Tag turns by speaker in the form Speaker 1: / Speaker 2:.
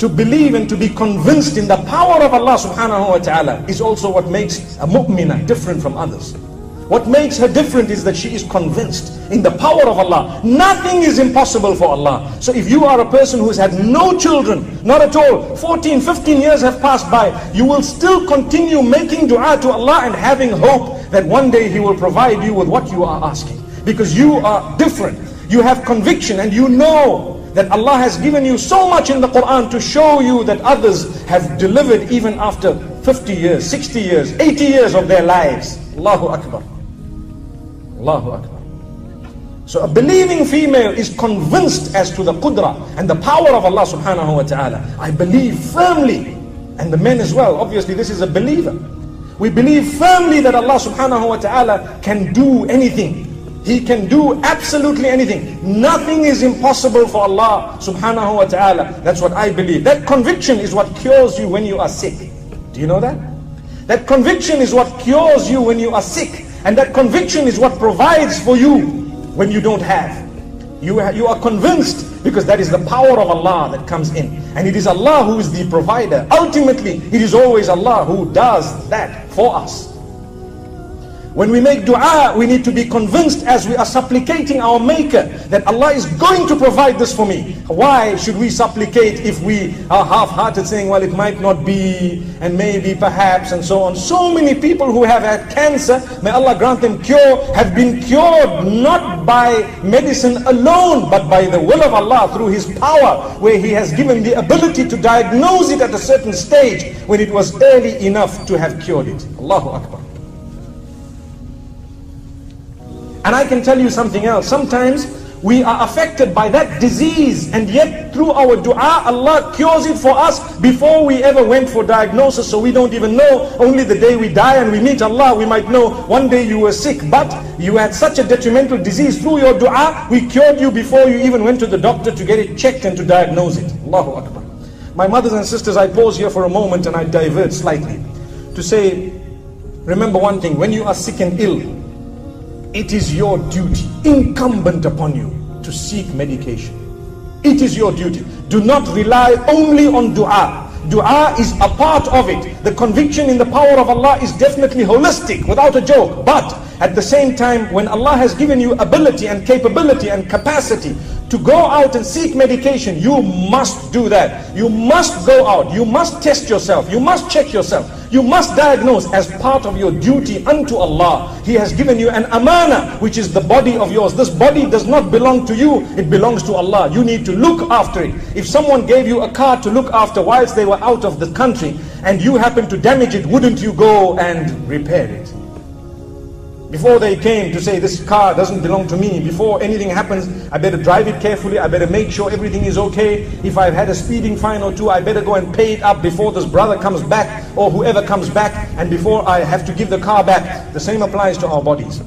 Speaker 1: to believe and to be convinced in the power of Allah subhanahu wa ta'ala is also what makes a mu'minah different from others. What makes her different is that she is convinced in the power of Allah. Nothing is impossible for Allah. So if you are a person who has had no children, not at all, 14, 15 years have passed by, you will still continue making dua to Allah and having hope that one day He will provide you with what you are asking. Because you are different. You have conviction and you know that Allah has given you so much in the Quran to show you that others have delivered even after 50 years, 60 years, 80 years of their lives. Allahu Akbar. Allahu Akbar. So a believing female is convinced as to the qudra and the power of Allah subhanahu wa ta'ala. I believe firmly, and the men as well, obviously this is a believer. We believe firmly that Allah subhanahu wa ta'ala can do anything. He can do absolutely anything. Nothing is impossible for Allah subhanahu wa ta'ala. That's what I believe. That conviction is what cures you when you are sick. Do you know that? That conviction is what cures you when you are sick. And that conviction is what provides for you when you don't have. You are convinced because that is the power of Allah that comes in. And it is Allah who is the provider. Ultimately, it is always Allah who does that for us. When we make dua, we need to be convinced as we are supplicating our Maker that Allah is going to provide this for me. Why should we supplicate if we are half-hearted saying, well, it might not be, and maybe, perhaps, and so on. So many people who have had cancer, may Allah grant them cure, have been cured not by medicine alone, but by the will of Allah through His power, where He has given the ability to diagnose it at a certain stage when it was early enough to have cured it. Allahu Akbar. And I can tell you something else. Sometimes we are affected by that disease, and yet through our dua, Allah cures it for us before we ever went for diagnosis. So we don't even know. Only the day we die and we meet Allah, we might know one day you were sick, but you had such a detrimental disease. Through your dua, we cured you before you even went to the doctor to get it checked and to diagnose it. Allahu Akbar. My mothers and sisters, I pause here for a moment and I divert slightly to say, remember one thing, when you are sick and ill, it is your duty, incumbent upon you, to seek medication. It is your duty. Do not rely only on dua. Dua is a part of it. The conviction in the power of Allah is definitely holistic, without a joke. But at the same time, when Allah has given you ability and capability and capacity to go out and seek medication, you must do that. You must go out. You must test yourself. You must check yourself. You must diagnose as part of your duty unto Allah. He has given you an amana, which is the body of yours. This body does not belong to you. It belongs to Allah. You need to look after it. If someone gave you a car to look after whilst they were out of the country and you happen to damage it, wouldn't you go and repair it? Before they came to say, this car doesn't belong to me, before anything happens, I better drive it carefully, I better make sure everything is okay. If I've had a speeding fine or two, I better go and pay it up before this brother comes back or whoever comes back, and before I have to give the car back. The same applies to our bodies.